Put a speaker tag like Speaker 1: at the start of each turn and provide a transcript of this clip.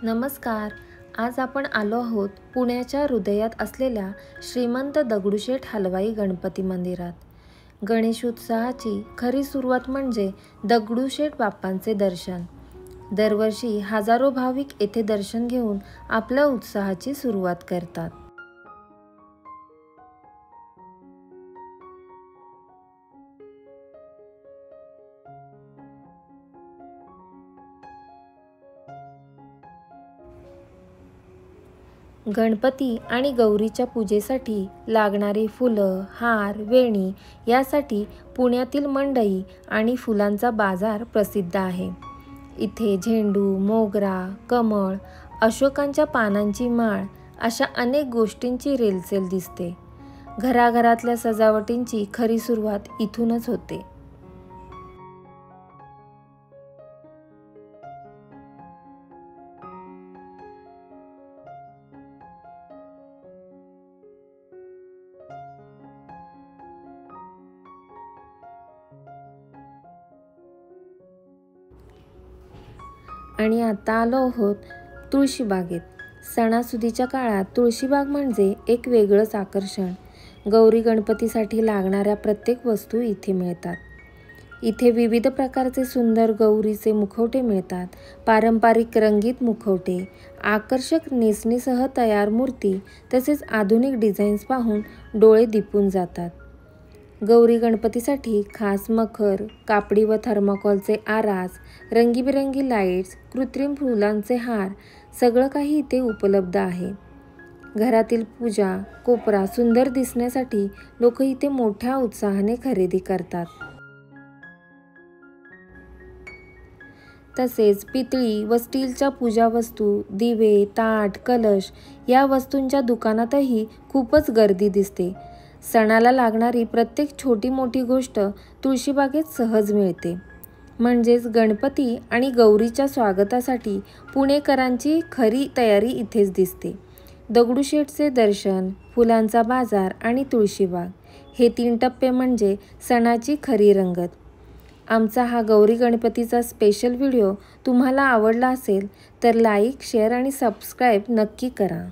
Speaker 1: नमस्कार. आज आपण आलो आहोत पुण्याच्या हृदयात असलेल्या श्रीमंत दगडूशेठ हलवाई गणपती मंदिरात. गणेशोत्सवाची खरी सुरुवात म्हणजे दगडूशेठ बाप्पांचे दर्शन. दरवर्षी हजारो भाविक येथे दर्शन घेऊन आपल्या उत्साहाची सुरुवात करतात. गणपती आणि गौरीच्या पूजेसाठी लागणारी फुलं, हार, वेणी यासाठी पुण्यातील मंडई आणि फुलांचा बाजार प्रसिद्ध आहे. इथे झेंडू, मोगरा, कमळ, अशोकांच्या पानांची माळ अशा अनेक गोष्टींची रेलचेल दिसते. घराघरातल्या सजावटींची खरी सुरुवात इथूनच होते. आणि आता आलो आहोत तुळशीबागेत. सणासुदीच्या काळात तुळशीबाग म्हणजे एक वेगळंच आकर्षण. गौरी गणपतीसाठी लागणाऱ्या प्रत्येक वस्तू इथे मिळतात. इथे विविध प्रकारचे सुंदर गौरीचे मुखवटे मिळतात. पारंपरिक रंगीत मुखवटे, आकर्षक नेसणीसह तयार मूर्ती तसेच आधुनिक डिझाईन्स पाहून डोळे दिपून जातात. गौरी गणपतीसाठी खास मखर, कापडी व थर्माकोलचे आरास, रंगीबेरंगी लाईट्स, कृत्रिम फुलांचे हार सगळं काही इथे उपलब्ध आहे. घरातील पूजा कोपरा सुंदर दिसण्यासाठी लोक इथे मोठ्या उत्साहाने खरेदी करतात. तसेच पितळी व स्टीलच्या पूजा वस्तू, दिवे, ताट, कलश या वस्तूंच्या दुकानातही खूपच गर्दी दिसते. सणाला लागणारी प्रत्येक छोटी मोठी गोष्ट तुळशीबागेत सहज मिळते. म्हणजेच गणपती आणि गौरीच्या स्वागतासाठी पुणेकरांची खरी तयारी इथेच दिसते. दगडूशेठचे दर्शन, फुलांचा बाजार आणि तुळशीबाग हे 3 टप्पे म्हणजे सणाची खरी रंगत. आमचा हा गौरी गणपतीचा स्पेशल व्हिडिओ तुम्हाला आवडला असेल तर लाईक, शेअर आणि सबस्क्राईब नक्की करा.